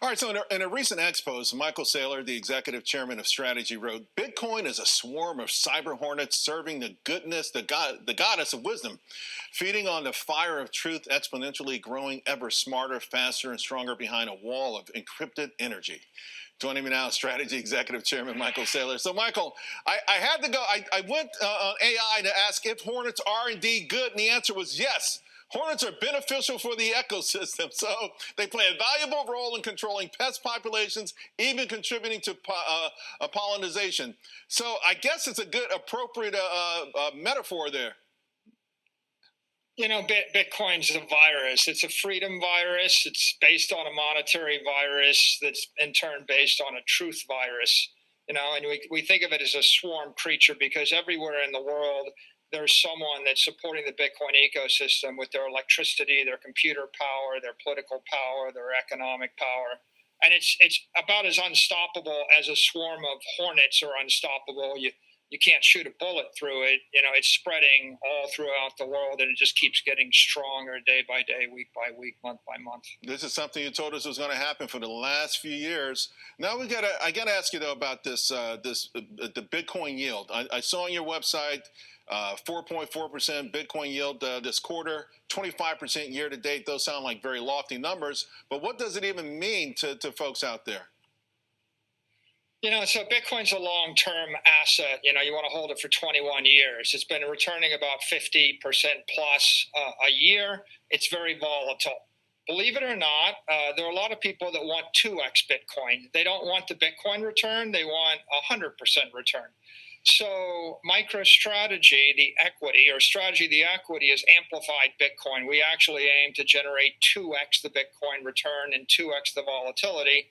All right, so in a recent X post, Michael Saylor, the executive chairman of Strategy, wrote, "Bitcoin is a swarm of cyber hornets serving the goddess of wisdom, feeding on the fire of truth, exponentially growing ever smarter, faster, and stronger behind a wall of encrypted energy." Joining me now, Strategy Executive Chairman Michael Saylor. So, Michael, I had to go. I went on AI to ask if hornets are indeed good, and the answer was yes. Hornets are beneficial for the ecosystem, so they play a valuable role in controlling pest populations, even contributing to pollination. So I guess it's a good, appropriate metaphor there. You know, Bitcoin's a virus. It's a freedom virus. It's based on a monetary virus that's in turn based on a truth virus. You know, and we think of it as a swarm creature because everywhere in the world, there's someone that's supporting the Bitcoin ecosystem with their electricity, their computer power, their political power, their economic power. And it's about as unstoppable as a swarm of hornets are unstoppable. You can't shoot a bullet through it. You know, it's spreading all throughout the world, and it just keeps getting stronger day by day, week by week, month by month. This is something you told us was going to happen for the last few years. Now I gotta ask you though about the Bitcoin yield. I saw on your website 4.4% Bitcoin yield this quarter, 25% year to date. Those sound like very lofty numbers, but what does it even mean to folks out there? You know, so Bitcoin's a long-term asset. You know, you want to hold it for 21 years. It's been returning about 50% plus a year. It's very volatile. Believe it or not, there are a lot of people that want 2x Bitcoin. They don't want the Bitcoin return. They want 100% return. So MicroStrategy, the equity, or Strategy, the equity, is amplified Bitcoin. We actually aim to generate 2x the Bitcoin return and 2x the volatility.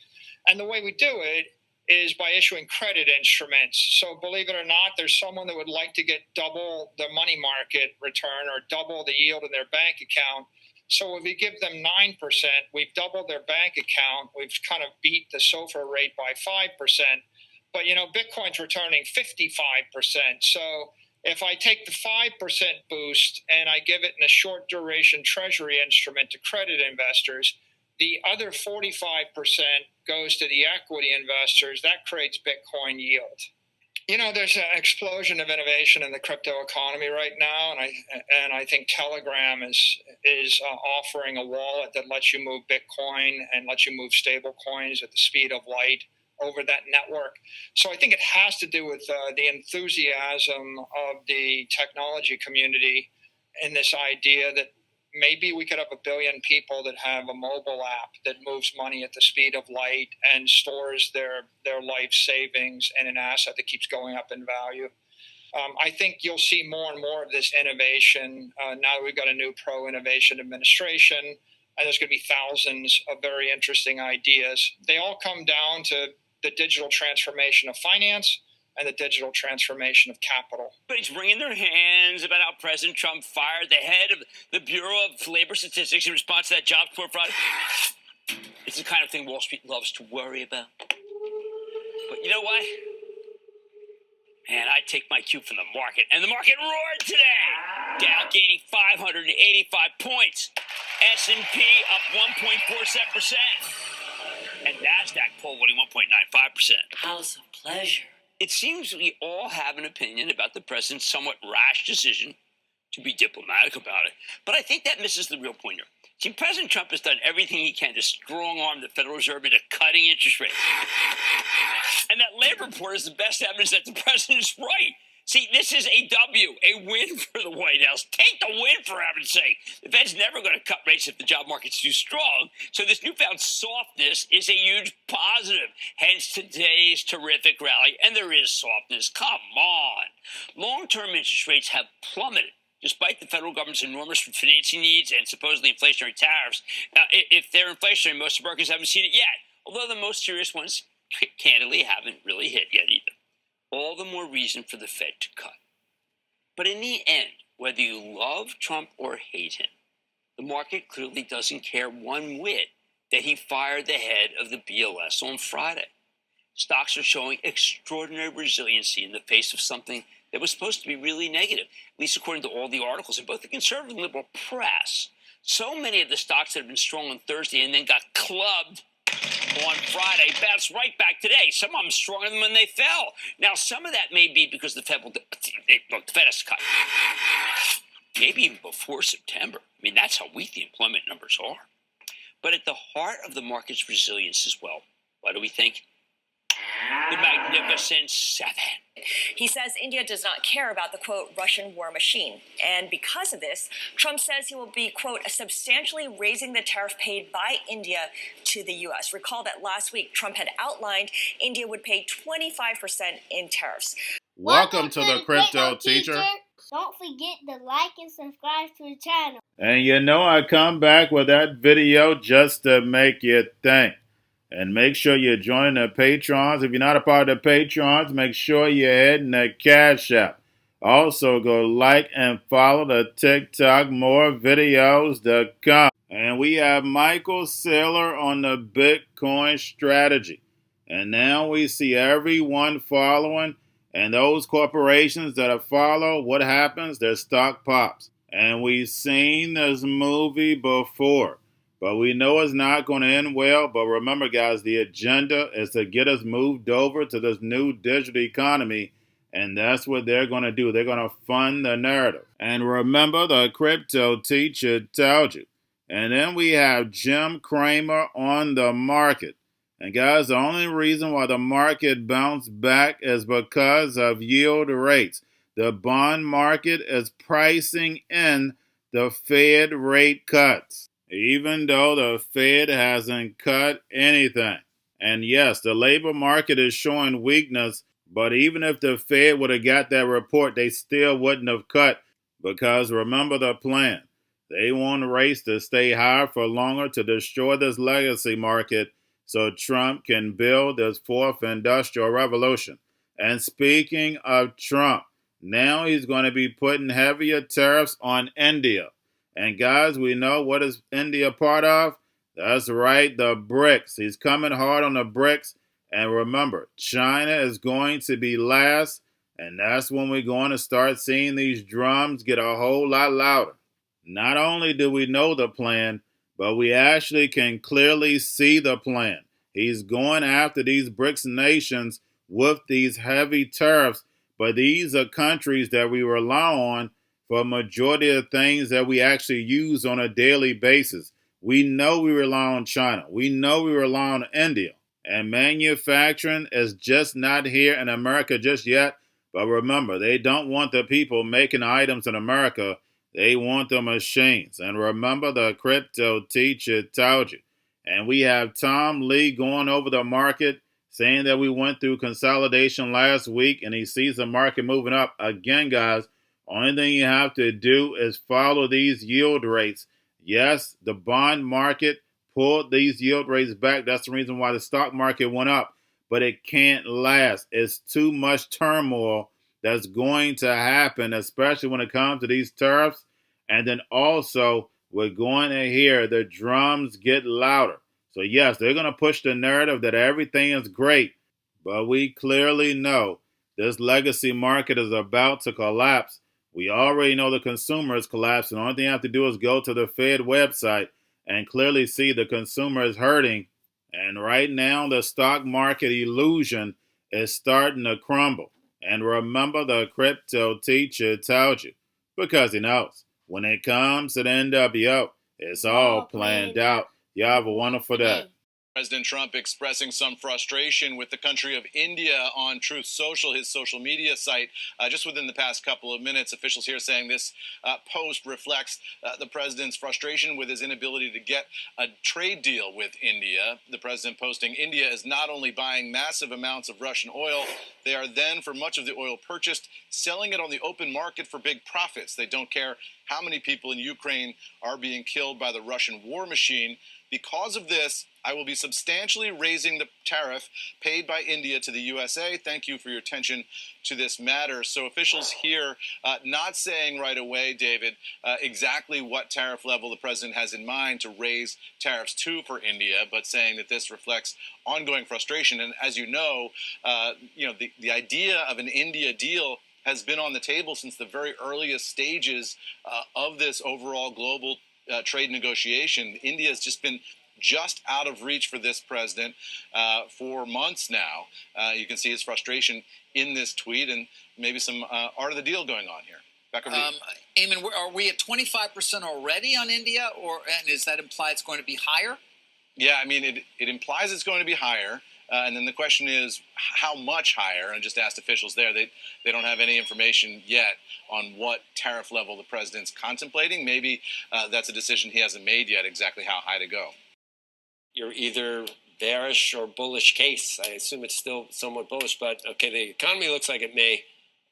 And the way we do it is by issuing credit instruments. So believe it or not, there's someone that would like to get double the money market return or double the yield in their bank account. So if we give them 9%, we've doubled their bank account. We've kind of beat the SOFR rate by 5%. But, you know, Bitcoin's returning 55%. So if I take the 5% boost and I give it in a short duration treasury instrument to credit investors, the other 45% goes to the equity investors. That creates Bitcoin yield. You know, there's an explosion of innovation in the crypto economy right now, and I think Telegram is offering a wallet that lets you move Bitcoin and lets you move stable coins at the speed of light over that network. So I think it has to do with the enthusiasm of the technology community and this idea that maybe we could have 1 billion people that have a mobile app that moves money at the speed of light and stores their life savings in an asset that keeps going up in value. I think you'll see more and more of this innovation. Now we've got a new pro-innovation administration, and there's going to be thousands of very interesting ideas. They all come down to the digital transformation of finance and the digital transformation of capital. But he's wringing their hands about how President Trump fired the head of the Bureau of Labor Statistics in response to that jobs report fraud. It's the kind of thing Wall Street loves to worry about. But you know what? Man, I take my cue from the market, and the market roared today. Dow gaining 585 points. S&P up 1.47%. And NASDAQ polling 1.95%. House of pleasure. It seems we all have an opinion about the president's somewhat rash decision to be diplomatic about it. But I think that misses the real point here. See, President Trump has done everything he can to strong-arm the Federal Reserve into cutting interest rates. And that labor report is the best evidence that the president is right. See, this is a W, a win for the White House. Take the win, for heaven's sake. The Fed's never going to cut rates if the job market's too strong. So this newfound softness is a huge positive. Hence today's terrific rally. And there is softness. Come on. Long-term interest rates have plummeted, despite the federal government's enormous financing needs and supposedly inflationary tariffs. Now, if they're inflationary, most Americans haven't seen it yet, although the most serious ones, candidly, haven't really hit yet either. All the more reason for the Fed to cut. But in the end, whether you love Trump or hate him, the market clearly doesn't care one whit that he fired the head of the BLS on Friday. Stocks are showing extraordinary resiliency in the face of something that was supposed to be really negative, at least according to all the articles in both the conservative and liberal press. So many of the stocks that have been strong on Thursday and then got clubbed on Friday, bounced right back today. Some of them stronger than when they fell. Now, some of that may be because the Fed has cut. Maybe even before September. I mean, that's how weak the employment numbers are. But at the heart of the market's resilience as well, what do we think? The Magnificent Seven. He says India does not care about the, quote, Russian war machine. And because of this, Trump says he will be, quote, substantially raising the tariff paid by India to the U.S. Recall that last week, Trump had outlined India would pay 25% in tariffs. Welcome to the Cryptoteacher. Don't forget to like and subscribe to the channel. And you know I come back with that video just to make you think. And make sure you join the Patrons. If you're not a part of the Patrons, make sure you're hitting the Cash App. Also, go like and follow the TikTok. More videos to come. And we have Michael Saylor on the Bitcoin strategy. And now we see everyone following. And those corporations that follow, what happens? Their stock pops. And we've seen this movie before. But we know it's not going to end well. But remember, guys, the agenda is to get us moved over to this new digital economy. And that's what they're going to do. They're going to fund the narrative. And remember, the Cryptoteacher told you. And then we have Jim Cramer on the market. And guys, the only reason why the market bounced back is because of yield rates. The bond market is pricing in the Fed rate cuts, even though the Fed hasn't cut anything. And yes, the labor market is showing weakness, but even if the Fed would have got that report, they still wouldn't have cut, because remember the plan. They want rates to stay higher for longer to destroy this legacy market so Trump can build this fourth industrial revolution. And speaking of Trump, now he's going to be putting heavier tariffs on India. And guys, we know what is India part of? That's right, the Brics. He's coming hard on the Brics. And remember, China is going to be last. And that's when we're going to start seeing these drums get a whole lot louder. Not only do we know the plan, but we actually can clearly see the plan. He's going after these BRICS nations with these heavy tariffs, but these are countries that we rely on for a majority of things that we actually use on a daily basis. We know we rely on China. We know we rely on India. And manufacturing is just not here in America just yet. But remember, they don't want the people making items in America. They want the machines. And remember, the Cryptoteacher told you. And we have Tom Lee going over the market, saying that we went through consolidation last week, and he sees the market moving up. Again, guys, only thing you have to do is follow these yield rates. Yes, the bond market pulled these yield rates back. That's the reason why the stock market went up. But it can't last. It's too much turmoil that's going to happen, especially when it comes to these tariffs. And then also, we're going to hear the drums get louder. So yes, they're going to push the narrative that everything is great. But we clearly know this legacy market is about to collapse. We already know the consumer is collapsing. The only thing you have to do is go to the Fed website and clearly see the consumer is hurting. And right now, the stock market illusion is starting to crumble. And remember, the Cryptoteacher told you, because he knows when it comes to the NWO, it's all planned out. Y'all have a wonderful day. President Trump expressing some frustration with the country of India on Truth Social, his social media site, just within the past couple of minutes. Officials here saying this post reflects the president's frustration with his inability to get a trade deal with India. The president posting, India is not only buying massive amounts of Russian oil, they are then, for much of the oil purchased, selling it on the open market for big profits. They don't care how many people in Ukraine are being killed by the Russian war machine. Because of this, I will be substantially raising the tariff paid by India to the USA. Thank you for your attention to this matter. So officials here not saying right away, David, exactly what tariff level the president has in mind to raise tariffs to for India, but saying that this reflects ongoing frustration. And as you know, the idea of an India deal has been on the table since the very earliest stages of this overall global trade negotiation. India has just been just out of reach for this president for months now. You can see his frustration in this tweet, and maybe some art of the deal going on here. Back over to you. Eamon, are we at 25% already on India, and does that imply it's going to be higher? Yeah, I mean, it implies it's going to be higher. And then the question is how much higher? And I just asked officials there. They don't have any information yet on what tariff level the president's contemplating. Maybe that's a decision he hasn't made yet, exactly how high to go. You're either bearish or bullish case. I assume it's still somewhat bullish, but okay, the economy looks like it may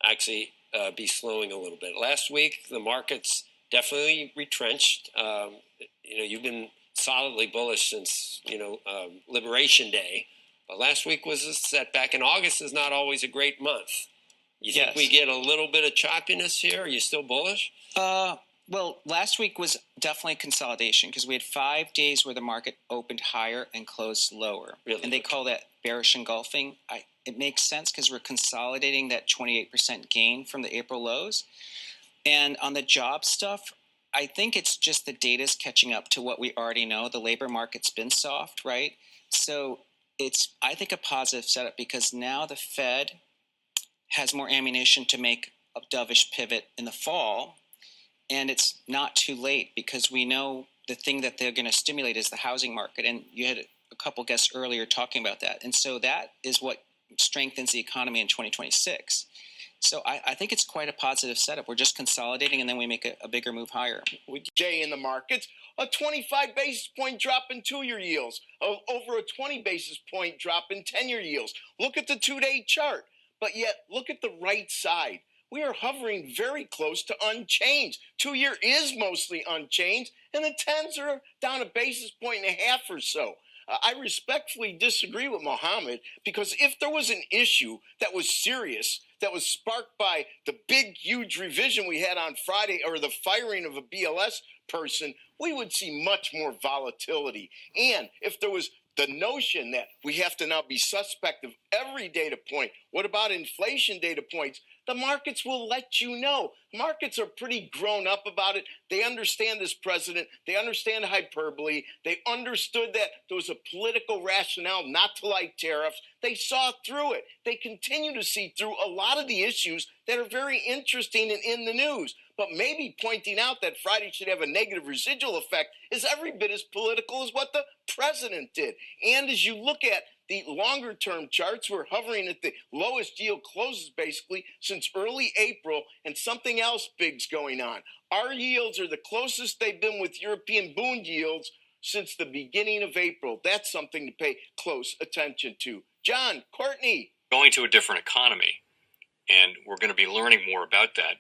actually be slowing a little bit. Last week, the markets definitely retrenched. You've been solidly bullish since, Liberation Day. But last week was a setback, and August is not always a great month. You think we get a little bit of choppiness here? Are you still bullish? Well, last week was definitely consolidation because we had 5 days where the market opened higher and closed lower. Really? And they call that bearish engulfing. It makes sense because we're consolidating that 28% gain from the April lows. And on the job stuff, I think it's just the data's catching up to what we already know. The labor market's been soft, right? So it's, I think, a positive setup because now the Fed has more ammunition to make a dovish pivot in the fall. And it's not too late because we know the thing that they're going to stimulate is the housing market. And you had a couple guests earlier talking about that. And so that is what strengthens the economy in 2026. So I think it's quite a positive setup. We're just consolidating and then we make a bigger move higher. With Jay in the markets, a 25 basis point drop in 2-year yields, over a 20 basis point drop in 10-year yields. Look at the 2-day chart, but yet look at the right side. We are hovering very close to unchanged. 2-year is mostly unchanged, and the 10s are down a basis point and a half or so. I respectfully disagree with Mohammed because if there was an issue that was serious, that was sparked by the big, huge revision we had on Friday or the firing of a BLS person, we would see much more volatility. And if there was the notion that we have to now be suspect of every data point, what about inflation data points? The markets will let you know. Markets are pretty grown up about it. They understand this president. They understand hyperbole. They understood that there was a political rationale not to like tariffs. They saw through it. They continue to see through a lot of the issues that are very interesting and in the news. But maybe pointing out that Friday should have a negative residual effect is every bit as political as what the president did. And as you look at the longer term charts, we're hovering at the lowest yield closes basically since early April, and something else big's going on. Our yields are the closest they've been with European bond yields since the beginning of April. That's something to pay close attention to. John, Courtney. Going to a different economy, and we're going to be learning more about that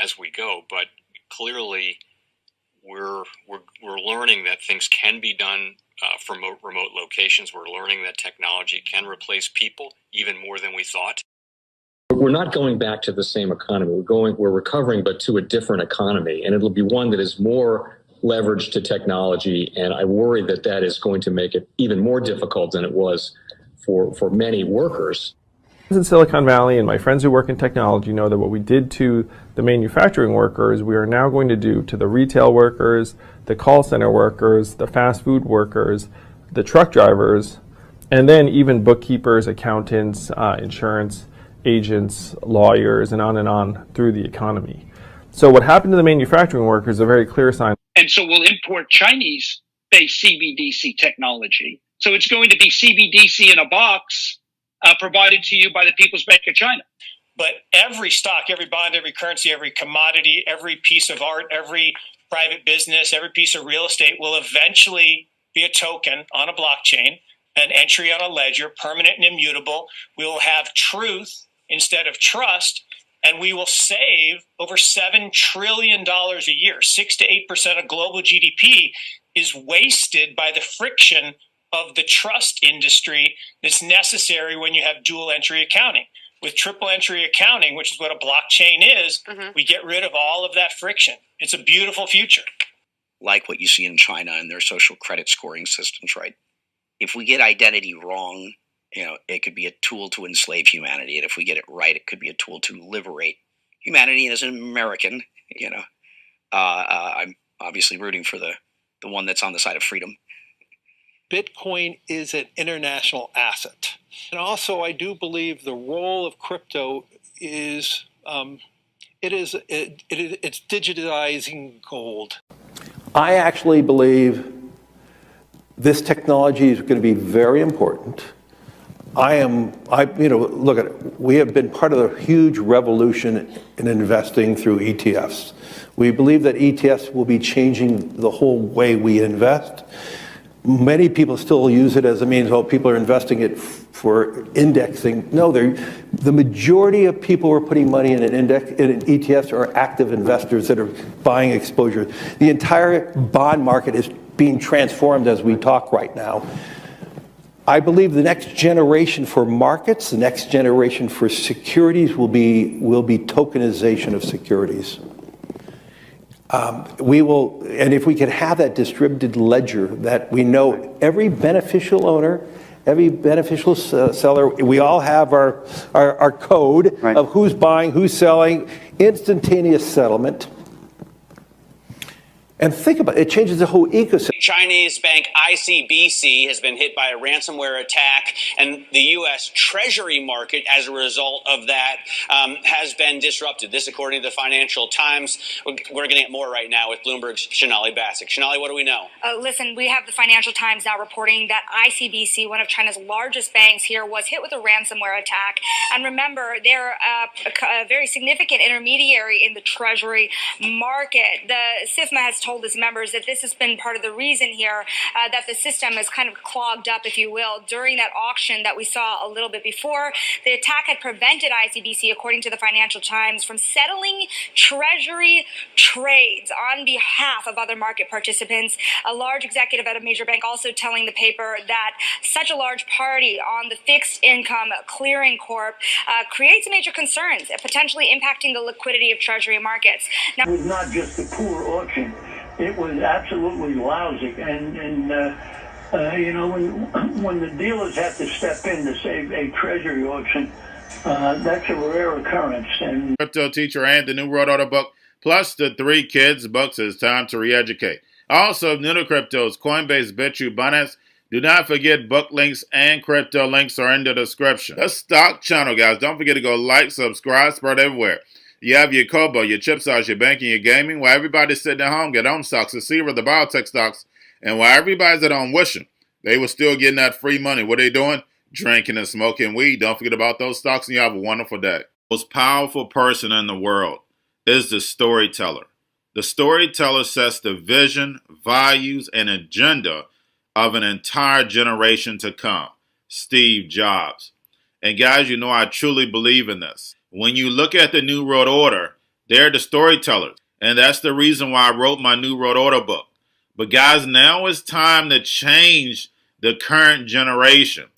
as we go, but clearly we're learning that things can be done from remote locations. We're learning that technology can replace people even more than we thought. We're not going back to the same economy. We're recovering, but to a different economy, and it'll be one that is more leveraged to technology. And I worry that is going to make it even more difficult than it was for many workers. In Silicon Valley, and my friends who work in technology know that what we did to the manufacturing workers, we are now going to do to the retail workers, the call center workers, the fast food workers, the truck drivers, and then even bookkeepers, accountants, insurance agents, lawyers, and on through the economy. So what happened to the manufacturing workers is a very clear sign. And so we'll import Chinese-based CBDC technology. So it's going to be CBDC in a box provided to you by the People's Bank of China. But every stock, every bond, every currency, every commodity, every piece of art, every private business, every piece of real estate will eventually be a token on a blockchain, an entry on a ledger, permanent and immutable. We will have truth instead of trust, and we will save over $7 trillion a year. 6 to 8% of global GDP is wasted by the friction of the trust industry that's necessary when you have dual entry accounting. With triple entry accounting, which is what a blockchain is, we get rid of all of that friction. It's a beautiful future. Like what you see in China and their social credit scoring systems, right? If we get identity wrong, it could be a tool to enslave humanity. And if we get it right, it could be a tool to liberate humanity. And as an American, I'm obviously rooting for the one that's on the side of freedom. Bitcoin is an international asset. And also, I do believe the role of crypto is it's digitizing gold. I actually believe this technology is going to be very important. Look at it. We have been part of the huge revolution in investing through ETFs. We believe that ETFs will be changing the whole way we invest. Many people still use it as a means, people are investing it for indexing. No, the majority of people who are putting money in ETFs are active investors that are buying exposure. The entire bond market is being transformed as we talk right now. I believe the next generation for markets, the next generation for securities will be tokenization of securities. And if we could have that distributed ledger that we know every beneficial owner, every beneficial seller, we all have our code of who's buying, who's selling, instantaneous settlement. And think about it, it changes the whole ecosystem. Chinese bank ICBC has been hit by a ransomware attack, and the U.S. Treasury market, as a result of that, has been disrupted. This, according to the Financial Times. We're getting at more right now with Bloomberg's Shonali Bassick. Shonali, what do we know? Listen, we have the Financial Times now reporting that ICBC, one of China's largest banks here, was hit with a ransomware attack. And remember, they're a very significant intermediary in the Treasury market. The SIFMA has told its members that this has been part of the reason here that the system is kind of clogged up, if you will, during that auction that we saw a little bit before. The attack had prevented ICBC, according to the Financial Times, from settling Treasury trades on behalf of other market participants. A large executive at a major bank also telling the paper that such a large party on the fixed income clearing corp creates major concerns, potentially impacting the liquidity of Treasury markets. Now, it was not just a poor auction. It was absolutely lousy, and when the dealers have to step in to save a Treasury auction, that's a rare occurrence. And Crypto Teacher and the New World Order book, plus the 3 Kids books. It's time to re-educate. Also, new to cryptos, Coinbase, Bitrue, Binance. Do not forget book links and crypto links are in the description. The stock channel, guys. Don't forget to go like, subscribe, spread everywhere. You have your Kobo, your chip stocks, your banking, your gaming. While everybody's sitting at home, get home stocks, the Seaver, the biotech stocks. And while everybody's at home wishing, they were still getting that free money. What are they doing? Drinking and smoking weed. Don't forget about those stocks, and you have a wonderful day. The most powerful person in the world is the storyteller. The storyteller sets the vision, values, and agenda of an entire generation to come. Steve Jobs. And guys, you know I truly believe in this. When you look at the New World Order, they're the storytellers. And that's the reason why I wrote my New World Order book. But guys, now it's time to change the current generation.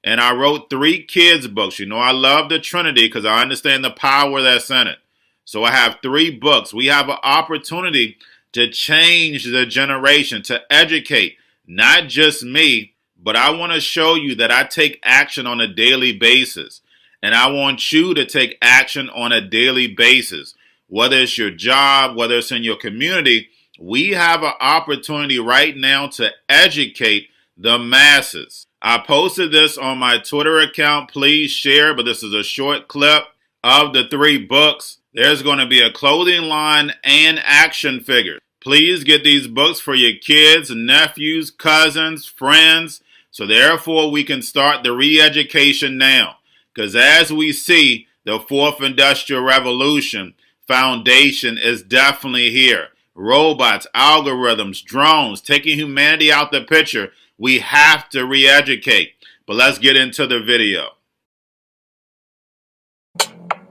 And I wrote 3 kids books. You know I love the Trinity because I understand the power that's in it. So I have 3 books. We have an opportunity to change the generation, to educate, not just me, but I want to show you that I take action on a daily basis. And I want you to take action on a daily basis. Whether it's your job, whether it's in your community, we have an opportunity right now to educate the masses. I posted this on my Twitter account. Please share, but this is a short clip of the 3 books. There's going to be a clothing line and action figures. Please get these books for your kids, nephews, cousins, friends, so therefore we can start the re-education now. Because as we see, the 4th Industrial Revolution foundation is definitely here. Robots, algorithms, drones, taking humanity out the picture. We have to re-educate. But let's get into the video.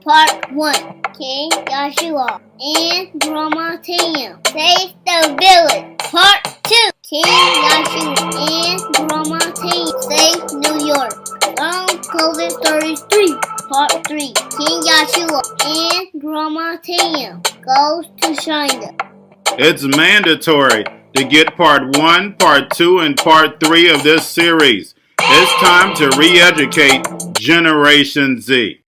Part 1. King Joshua and Grandma Tam save the village. Part 2. King Joshua and Grandma Tam save New York from COVID 33. Part 3. King Joshua and Grandma Tam goes to China. It's mandatory to get part 1, part 2, and part 3 of this series. It's time to re-educate Generation Z.